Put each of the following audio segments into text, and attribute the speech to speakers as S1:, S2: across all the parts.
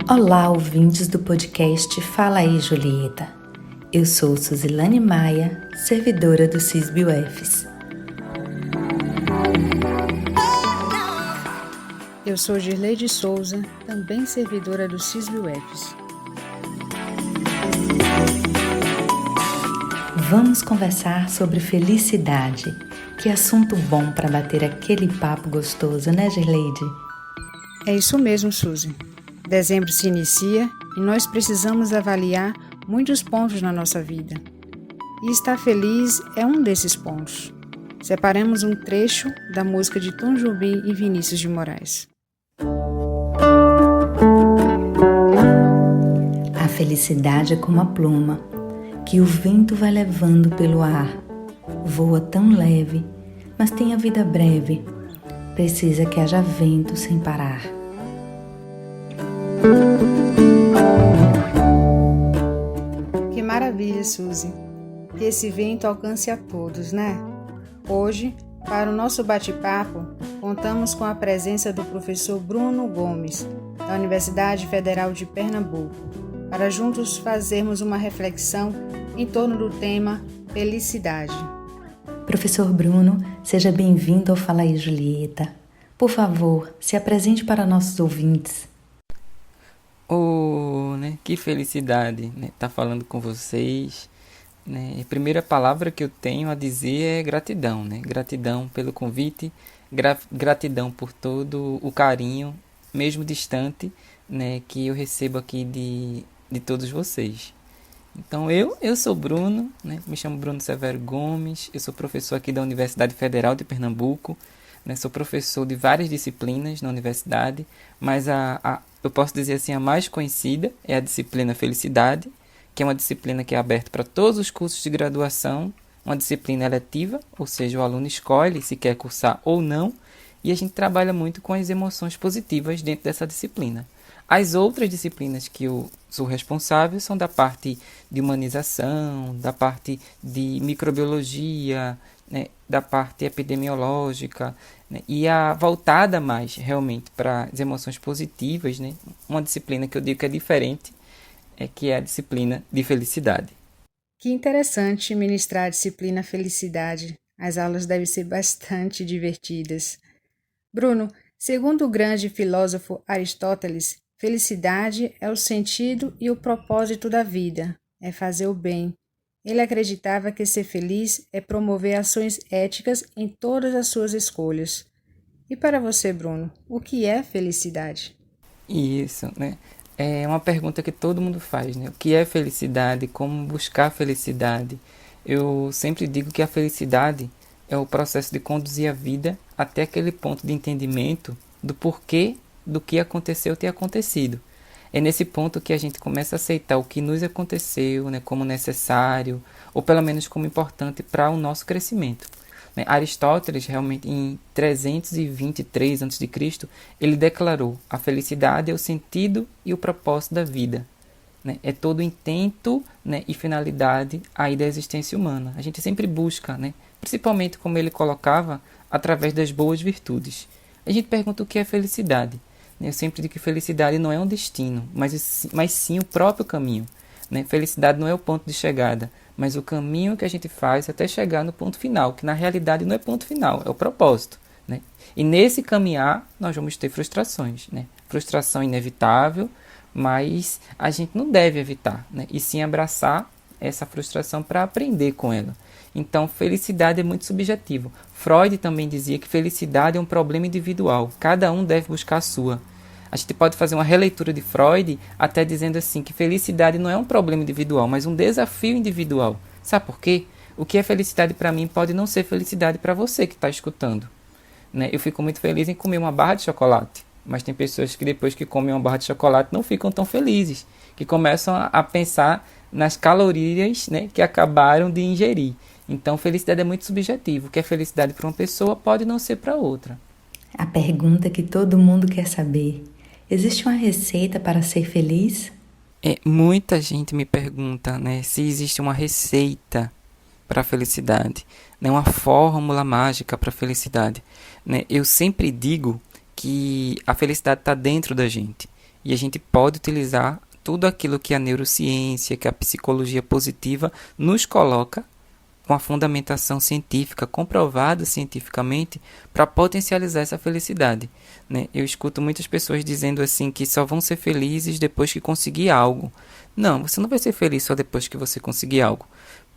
S1: Olá, ouvintes do podcast Fala aí, Julieta. Eu sou Suzilane Maia, servidora do CISB-UFES.
S2: Eu sou Girleide Souza, também servidora do CISB-UFES.
S1: Vamos conversar sobre felicidade. Que assunto bom para bater aquele papo gostoso, né, Girleide?
S2: É isso mesmo, Suzy. Dezembro se inicia e nós precisamos avaliar muitos pontos na nossa vida. E estar feliz é um desses pontos. Separamos um trecho da música de Tom Jobim e Vinícius de Moraes.
S1: A felicidade é como a pluma que o vento vai levando pelo ar. Voa tão leve, mas tem a vida breve. Precisa que haja vento sem parar.
S2: Que maravilha, Suzy! Que esse vento alcance a todos, né? Hoje, para o nosso bate-papo, contamos com a presença do professor Bruno Gomes, da Universidade Federal de Pernambuco, para juntos fazermos uma reflexão em torno do tema felicidade.
S1: Professor Bruno, seja bem-vindo ao Fala aí, Julieta. Por favor, se apresente para nossos ouvintes.
S3: Que felicidade, estar falando com vocês. A primeira palavra que eu tenho a dizer é gratidão, Gratidão pelo convite, gratidão por todo o carinho, mesmo distante, que eu recebo aqui de todos vocês. Então, eu sou Bruno, me chamo Bruno Severo Gomes, eu sou professor aqui da Universidade Federal de Pernambuco, sou professor de várias disciplinas na universidade, mas eu posso dizer assim, a mais conhecida é a disciplina Felicidade, que é uma disciplina que é aberta para todos os cursos de graduação, uma disciplina eletiva, ou seja, o aluno escolhe se quer cursar ou não, e a gente trabalha muito com as emoções positivas dentro dessa disciplina. As outras disciplinas que eu sou responsável são da parte de humanização, da parte de microbiologia, da parte epidemiológica, e a voltada mais realmente para as emoções positivas, uma disciplina que eu digo que é diferente, que é a disciplina de felicidade.
S2: Que interessante ministrar a disciplina felicidade. As aulas devem ser bastante divertidas. Bruno, segundo o grande filósofo Aristóteles, felicidade é o sentido e o propósito da vida, é fazer o bem. Ele acreditava que ser feliz é promover ações éticas em todas as suas escolhas. E para você, Bruno, o que é felicidade?
S3: Isso, é uma pergunta que todo mundo faz, O que é felicidade? Como buscar felicidade? Eu sempre digo que a felicidade é o processo de conduzir a vida até aquele ponto de entendimento do porquê do que aconteceu ter acontecido. É nesse ponto que a gente começa a aceitar o que nos aconteceu, como necessário, ou pelo menos como importante para o nosso crescimento. Aristóteles, realmente, em 323 a.C., ele declarou: a felicidade é o sentido e o propósito da vida. É todo o intento e finalidade aí da existência humana. A gente sempre busca, principalmente, como ele colocava, através das boas virtudes. A gente pergunta o que é felicidade. Eu sempre digo que felicidade não é um destino, mas sim o próprio caminho. Felicidade não é o ponto de chegada, mas o caminho que a gente faz até chegar no ponto final, que na realidade não é ponto final, é o propósito. E nesse caminhar nós vamos ter frustrações. Frustração inevitável, mas a gente não deve evitar, e sim abraçar essa frustração para aprender com ela. Então, felicidade é muito subjetivo. Freud também dizia que felicidade é um problema individual. Cada um deve buscar a sua. A gente pode fazer uma releitura de Freud até dizendo assim que felicidade não é um problema individual, mas um desafio individual. Sabe por quê? O que é felicidade para mim pode não ser felicidade para você que está escutando. Eu fico muito feliz em comer uma barra de chocolate, mas tem pessoas que depois que comem uma barra de chocolate não ficam tão felizes, que começam a pensar nas calorias que acabaram de ingerir. Então, felicidade é muito subjetivo. O que é felicidade para uma pessoa pode não ser para outra.
S1: A pergunta que todo mundo quer saber: existe uma receita para ser feliz?
S3: Muita gente me pergunta se existe uma receita para a felicidade, uma fórmula mágica para a felicidade. Eu sempre digo que a felicidade está dentro da gente. E a gente pode utilizar tudo aquilo que a neurociência, que a psicologia positiva nos coloca com a fundamentação científica, comprovada cientificamente, para potencializar essa felicidade, né? Eu escuto muitas pessoas dizendo assim que só vão ser felizes depois que conseguir algo. Não, você não vai ser feliz só depois que você conseguir algo.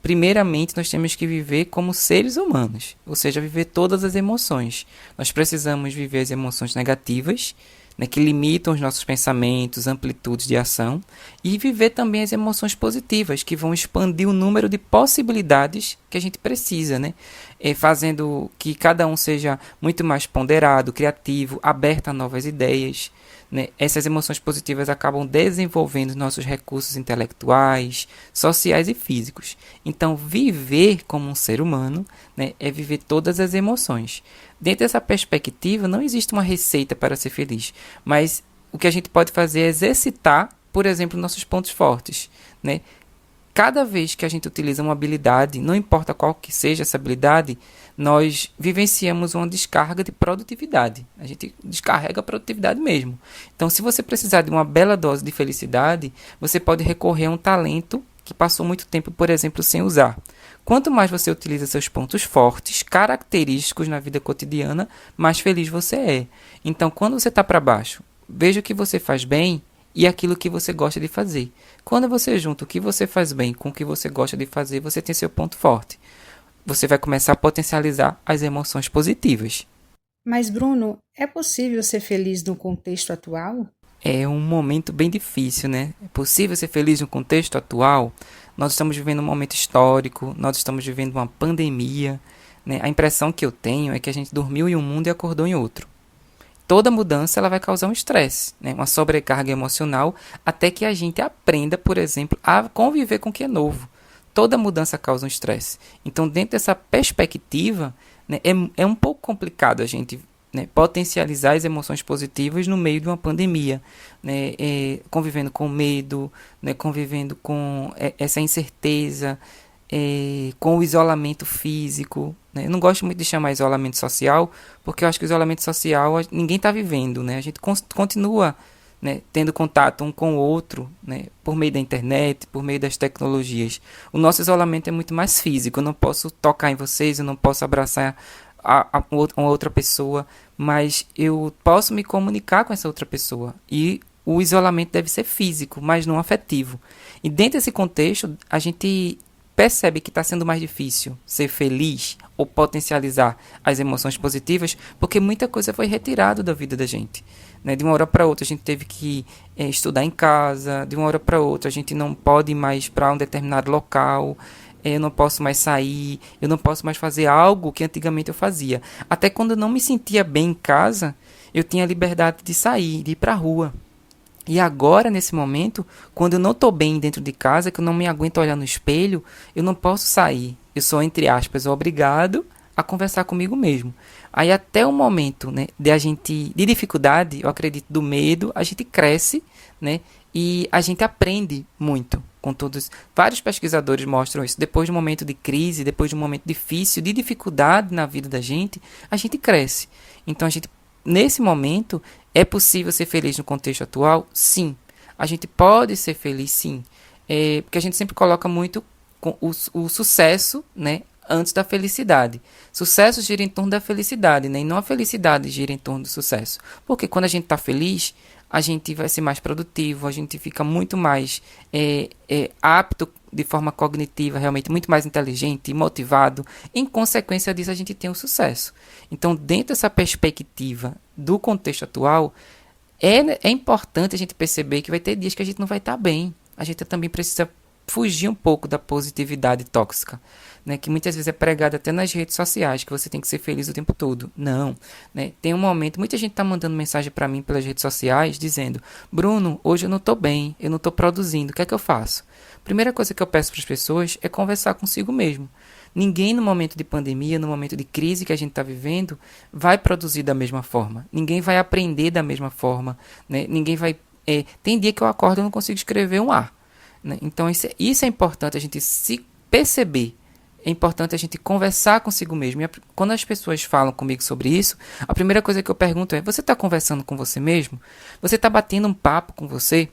S3: Primeiramente, nós temos que viver como seres humanos, ou seja, viver todas as emoções. Nós precisamos viver as emoções negativas, né, que limitam os nossos pensamentos, amplitudes de ação, e viver também as emoções positivas, que vão expandir o número de possibilidades que a gente precisa, né, fazendo que cada um seja muito mais ponderado, criativo, aberto a novas ideias. Né? Essas emoções positivas acabam desenvolvendo nossos recursos intelectuais, sociais e físicos. Então, viver como um ser humano, né, é viver todas as emoções. Dentro dessa perspectiva, não existe uma receita para ser feliz, mas o que a gente pode fazer é exercitar, por exemplo, nossos pontos fortes. Né? Cada vez que a gente utiliza uma habilidade, não importa qual que seja essa habilidade, nós vivenciamos uma descarga de produtividade. A gente descarrega a produtividade mesmo. Então, se você precisar de uma bela dose de felicidade, você pode recorrer a um talento que passou muito tempo, por exemplo, sem usar. Quanto mais você utiliza seus pontos fortes, característicos na vida cotidiana, mais feliz você é. Então, quando você está para baixo, veja o que você faz bem e aquilo que você gosta de fazer. Quando você junta o que você faz bem com o que você gosta de fazer, você tem seu ponto forte. Você vai começar a potencializar as emoções positivas.
S2: Mas, Bruno, é possível ser feliz no contexto atual?
S3: É um momento bem difícil, né? É possível ser feliz no contexto atual? Nós estamos vivendo um momento histórico, nós estamos vivendo uma pandemia, né? A impressão que eu tenho é que a gente dormiu em um mundo e acordou em outro. Toda mudança ela vai causar um estresse, né? Uma sobrecarga emocional, até que a gente aprenda, por exemplo, a conviver com o que é novo. Toda mudança causa um estresse. Então, dentro dessa perspectiva, né, é um pouco complicado a gente, né, potencializar as emoções positivas no meio de uma pandemia, né, convivendo com medo, né, convivendo com essa incerteza, com o isolamento físico. Né? Eu não gosto muito de chamar isolamento social, porque eu acho que o isolamento social ninguém está vivendo. Né? A gente continua, né, tendo contato um com o outro, né, por meio da internet, por meio das tecnologias. O nosso isolamento é muito mais físico. Eu não posso tocar em vocês, eu não posso abraçar uma outra pessoa, mas eu posso me comunicar com essa outra pessoa. E o isolamento deve ser físico, mas não afetivo. E dentro desse contexto, a gente percebe que está sendo mais difícil ser feliz ou potencializar as emoções positivas, porque muita coisa foi retirada da vida da gente. Né? De uma hora para outra a gente teve que estudar em casa, de uma hora para outra a gente não pode ir mais para um determinado local, eu não posso mais sair, eu não posso mais fazer algo que antigamente eu fazia. Até quando eu não me sentia bem em casa, eu tinha a liberdade de sair, de ir para a rua. E agora, nesse momento, quando eu não estou bem dentro de casa, que eu não me aguento olhar no espelho, eu não posso sair. Eu sou, entre aspas, obrigado a conversar comigo mesmo. Aí até o momento, né, de dificuldade, eu acredito, do medo, a gente cresce, né, e a gente aprende muito com todos. Vários pesquisadores mostram isso. Depois de um momento de crise, depois de um momento difícil, de dificuldade na vida da gente, a gente cresce. Então, nesse momento, é possível ser feliz no contexto atual? Sim. A gente pode ser feliz, sim. Porque a gente sempre coloca muito o sucesso, né, antes da felicidade. Sucesso gira em torno da felicidade, né, e não a felicidade gira em torno do sucesso. Porque quando a gente está feliz, a gente vai ser mais produtivo, a gente fica muito mais apto de forma cognitiva, realmente muito mais inteligente e motivado. Em consequência disso, a gente tem um sucesso. Então, dentro dessa perspectiva do contexto atual, é importante a gente perceber que vai ter dias que a gente não vai estar bem. A gente também precisa fugir um pouco da positividade tóxica, né, que muitas vezes é pregada até nas redes sociais, que você tem que ser feliz o tempo todo. Não, né, tem um momento, muita gente está mandando mensagem para mim pelas redes sociais, dizendo: Bruno, hoje eu não estou bem, eu não estou produzindo, o que é que eu faço? Primeira coisa que eu peço para as pessoas é conversar consigo mesmo. Ninguém no momento de pandemia, no momento de crise que a gente está vivendo, vai produzir da mesma forma. Ninguém vai aprender da mesma forma, né? Ninguém vai... tem dia que eu acordo e não consigo escrever um A. Né? Então isso é importante, a gente se perceber é importante a gente conversar consigo mesmo. E quando as pessoas falam comigo sobre isso, a primeira coisa que eu pergunto é: você está conversando com você mesmo? Você está batendo um papo com você?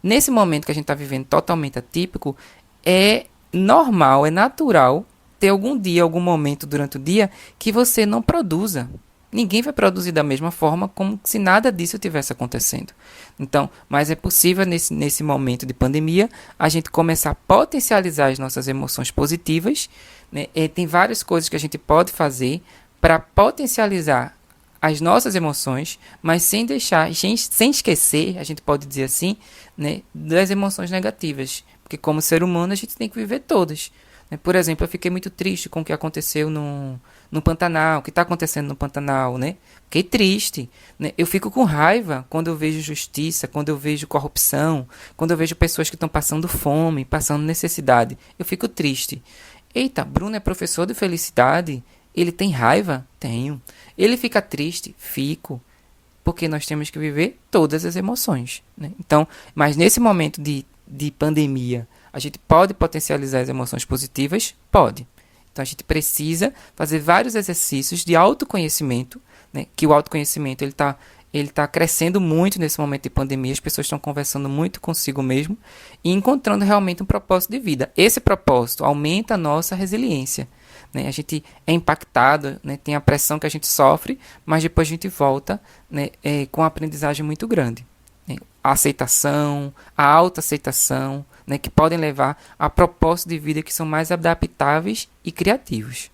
S3: Nesse momento que a gente está vivendo totalmente atípico, é normal, é natural ter algum dia, algum momento durante o dia que você não produza. Ninguém vai produzir da mesma forma como se nada disso tivesse acontecendo. Então, mas é possível nesse momento de pandemia a gente começar a potencializar as nossas emoções positivas, né? Tem várias coisas que a gente pode fazer para potencializar as nossas emoções, mas sem esquecer, a gente pode dizer assim, né, das emoções negativas. Porque como ser humano a gente tem que viver todas. Por exemplo, eu fiquei muito triste com o que aconteceu no Pantanal, o que está acontecendo no Pantanal, né? Fiquei triste, né? Eu fico com raiva quando eu vejo justiça, quando eu vejo corrupção, quando eu vejo pessoas que estão passando fome, passando necessidade. Eu fico triste. Eita, Bruno é professor de felicidade? Ele tem raiva? Tenho. Ele fica triste? Fico. Porque nós temos que viver todas as emoções, né? Então, mas nesse momento de pandemia, a gente pode potencializar as emoções positivas? Pode. Então a gente precisa fazer vários exercícios de autoconhecimento, né? Que o autoconhecimento ele tá crescendo muito nesse momento de pandemia. As pessoas estão conversando muito consigo mesmo e encontrando realmente um propósito de vida. Esse propósito aumenta a nossa resiliência, né? A gente é impactado, né? Tem a pressão que a gente sofre, mas depois a gente volta, né? Com uma aprendizagem muito grande, né? A aceitação, a autoaceitação, né, que podem levar a propósitos de vida que são mais adaptáveis e criativos.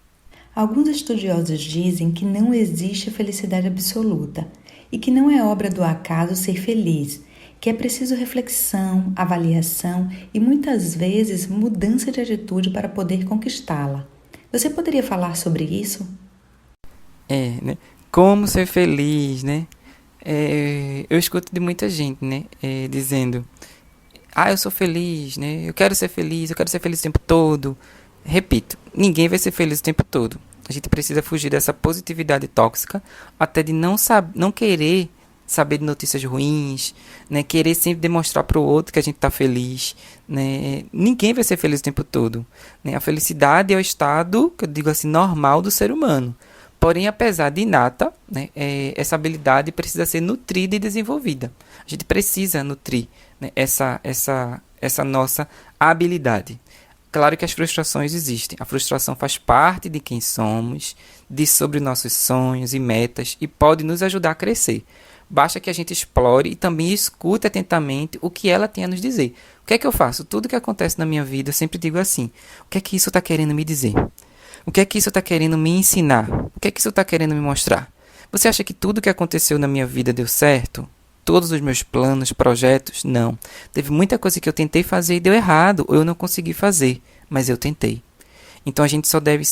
S1: Alguns estudiosos dizem que não existe a felicidade absoluta e que não é obra do acaso ser feliz, que é preciso reflexão, avaliação e muitas vezes mudança de atitude para poder conquistá-la. Você poderia falar sobre isso?
S3: Né? Como ser feliz, né? Eu escuto de muita gente, né, dizendo: eu sou feliz, né? Eu quero ser feliz o tempo todo. Repito, ninguém vai ser feliz o tempo todo. A gente precisa fugir dessa positividade tóxica, até de não querer saber de notícias ruins, né? Querer sempre demonstrar para o outro que a gente está feliz, né? Ninguém vai ser feliz o tempo todo, né? A felicidade é o estado, que eu digo assim, normal do ser humano. Porém, apesar de inata, né, essa habilidade precisa ser nutrida e desenvolvida. A gente precisa nutrir, né, essa nossa habilidade. Claro que as frustrações existem. A frustração faz parte de quem somos, diz sobre nossos sonhos e metas e pode nos ajudar a crescer. Basta que a gente explore e também escute atentamente o que ela tem a nos dizer. O que é que eu faço? Tudo que acontece na minha vida, eu sempre digo assim: o que é que isso está querendo me dizer? O que é que isso está querendo me ensinar? O que é que isso está querendo me mostrar? Você acha que tudo que aconteceu na minha vida deu certo? Todos os meus planos, projetos? Não. Teve muita coisa que eu tentei fazer e deu errado, ou eu não consegui fazer, mas eu tentei. Então a gente só deve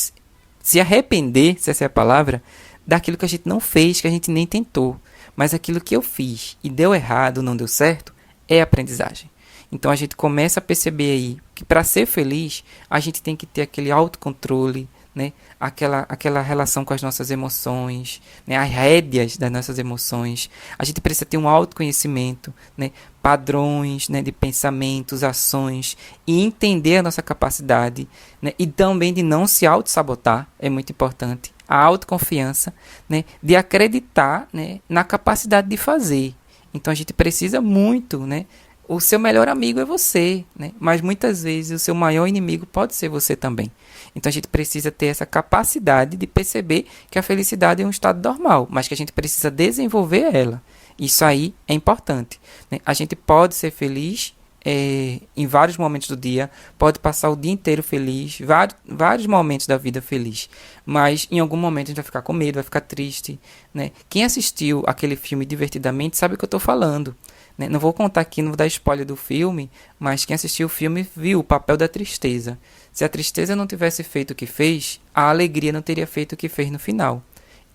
S3: se arrepender, se essa é a palavra, daquilo que a gente não fez, que a gente nem tentou. Mas aquilo que eu fiz e deu errado, não deu certo, é aprendizagem. Então a gente começa a perceber aí que para ser feliz, a gente tem que ter aquele autocontrole, né? Aquela relação com as nossas emoções, né? As rédeas das nossas emoções. A gente precisa ter um autoconhecimento, né? Padrões, né? De pensamentos, ações, e entender a nossa capacidade, né? E também de não se auto-sabotar, é muito importante. A autoconfiança, né? De acreditar, né? Na capacidade de fazer. Então a gente precisa muito, né? O seu melhor amigo é você, né? Mas muitas vezes o seu maior inimigo pode ser você também. Então a gente precisa ter essa capacidade de perceber que a felicidade é um estado normal, mas que a gente precisa desenvolver ela. Isso aí é importante, né? A gente pode ser feliz em vários momentos do dia, pode passar o dia inteiro feliz, vários momentos da vida feliz, mas em algum momento a gente vai ficar com medo, vai ficar triste, né? Quem assistiu aquele filme Divertidamente sabe o que eu estou falando. Não vou contar aqui, não vou dar spoiler do filme, mas quem assistiu o filme viu o papel da tristeza. Se a tristeza não tivesse feito o que fez, a alegria não teria feito o que fez no final.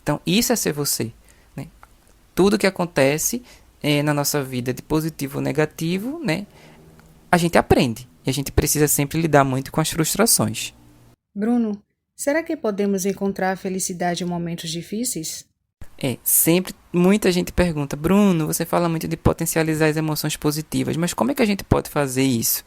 S3: Então, isso é ser você, né? Tudo que acontece na nossa vida, de positivo ou negativo, né, a gente aprende. E a gente precisa sempre lidar muito com as frustrações.
S2: Bruno, será que podemos encontrar a felicidade em momentos difíceis?
S3: Sempre muita gente pergunta: Bruno, você fala muito de potencializar as emoções positivas, mas como é que a gente pode fazer isso?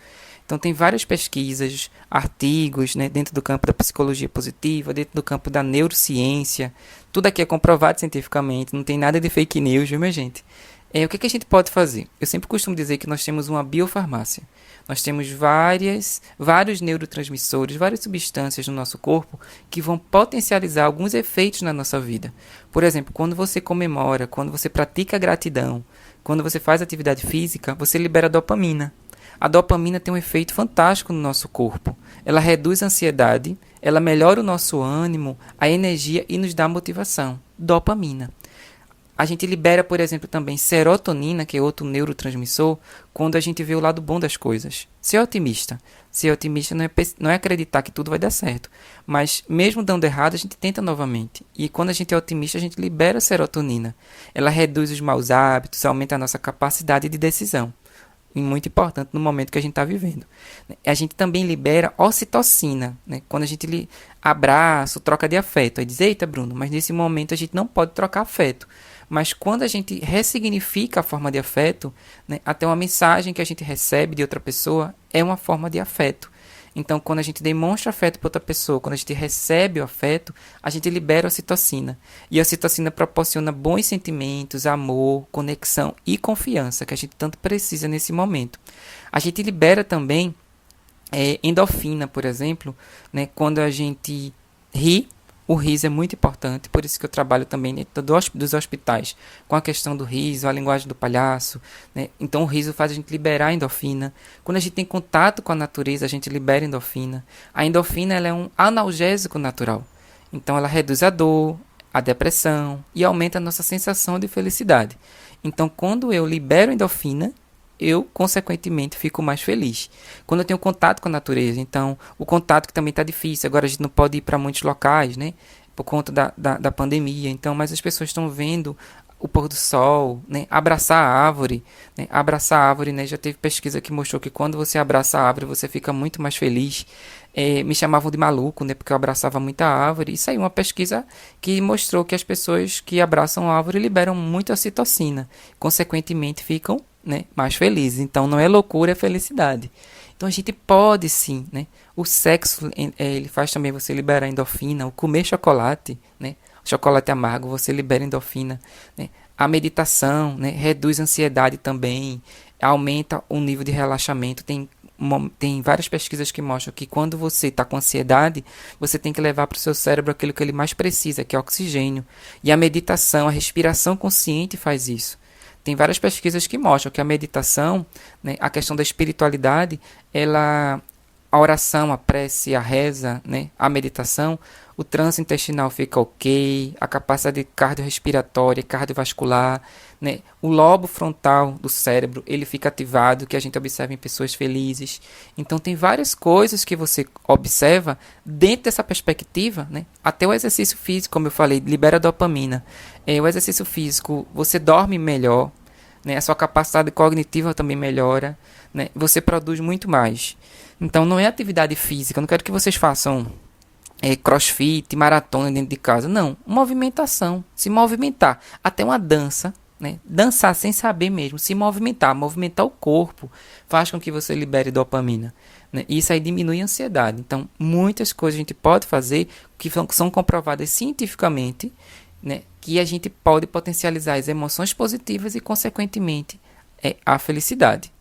S3: Então tem várias pesquisas, artigos, né, dentro do campo da psicologia positiva, dentro do campo da neurociência. Tudo aqui é comprovado cientificamente, não tem nada de fake news, viu, minha gente? O que a gente pode fazer? Eu sempre costumo dizer que nós temos uma biofarmácia. Nós temos vários neurotransmissores, várias substâncias no nosso corpo que vão potencializar alguns efeitos na nossa vida. Por exemplo, quando você comemora, quando você pratica gratidão, quando você faz atividade física, você libera dopamina. A dopamina tem um efeito fantástico no nosso corpo. Ela reduz a ansiedade, ela melhora o nosso ânimo, a energia e nos dá motivação. Dopamina. A gente libera, por exemplo, também serotonina, que é outro neurotransmissor, quando a gente vê o lado bom das coisas. Ser otimista. Ser otimista não é acreditar que tudo vai dar certo. Mas mesmo dando errado, a gente tenta novamente. E quando a gente é otimista, a gente libera serotonina. Ela reduz os maus hábitos, aumenta a nossa capacidade de decisão. E muito importante no momento que a gente está vivendo. A gente também libera ocitocina, né? Quando a gente abraça, troca de afeto. Aí diz, eita Bruno, mas nesse momento a gente não pode trocar afeto. Mas quando a gente ressignifica a forma de afeto, né, até uma mensagem que a gente recebe de outra pessoa é uma forma de afeto. Então, quando a gente demonstra afeto para outra pessoa, quando a gente recebe o afeto, a gente libera a ocitocina. E a ocitocina proporciona bons sentimentos, amor, conexão e confiança, que a gente tanto precisa nesse momento. A gente libera também endorfina, por exemplo, né, quando a gente ri. O riso é muito importante, por isso que eu trabalho também dentro dos hospitais com a questão do riso, a linguagem do palhaço, né? Então o riso faz a gente liberar endorfina. Quando a gente tem contato com a natureza, a gente libera endorfina. A endorfina ela é um analgésico natural, então ela reduz a dor, a depressão e aumenta a nossa sensação de felicidade. Então quando eu libero endorfina, eu, consequentemente, fico mais feliz. Quando eu tenho contato com a natureza, então, o contato que também está difícil, agora a gente não pode ir para muitos locais, né, por conta da pandemia, então, mas as pessoas estão vendo o pôr do sol, né, abraçar a árvore, né, já teve pesquisa que mostrou que quando você abraça a árvore, você fica muito mais feliz. Me chamavam de maluco, né, porque eu abraçava muita árvore, e saiu uma pesquisa que mostrou que as pessoas que abraçam a árvore liberam muita ocitocina, consequentemente ficam, né, mais felizes. Então não é loucura, é felicidade. Então a gente pode sim, né? O sexo ele faz também você liberar endorfina. O comer chocolate, né? Chocolate amargo, você libera endorfina, né? A meditação, né, reduz a ansiedade também, aumenta o nível de relaxamento. Tem várias pesquisas que mostram que quando você está com ansiedade, você tem que levar para o seu cérebro aquilo que ele mais precisa, que é oxigênio. E a meditação, a respiração consciente faz isso. Tem várias pesquisas que mostram que a meditação, né, a questão da espiritualidade, a oração, a prece, a reza, né, a meditação, o trânsito intestinal fica ok, a capacidade cardiorrespiratória, cardiovascular, né, o lobo frontal do cérebro, ele fica ativado, que a gente observa em pessoas felizes. Então tem várias coisas que você observa dentro dessa perspectiva, né, até o exercício físico, como eu falei, libera dopamina. O exercício físico, você dorme melhor, né, a sua capacidade cognitiva também melhora, né, você produz muito mais. Então não é atividade física, eu não quero que vocês façam crossfit, maratona dentro de casa. Não, movimentação, se movimentar. Até uma dança, né? Dançar sem saber mesmo, se movimentar o corpo, faz com que você libere dopamina, né? Isso aí diminui a ansiedade. Então, muitas coisas a gente pode fazer que são comprovadas cientificamente, né? Que a gente pode potencializar as emoções positivas e, consequentemente, a felicidade.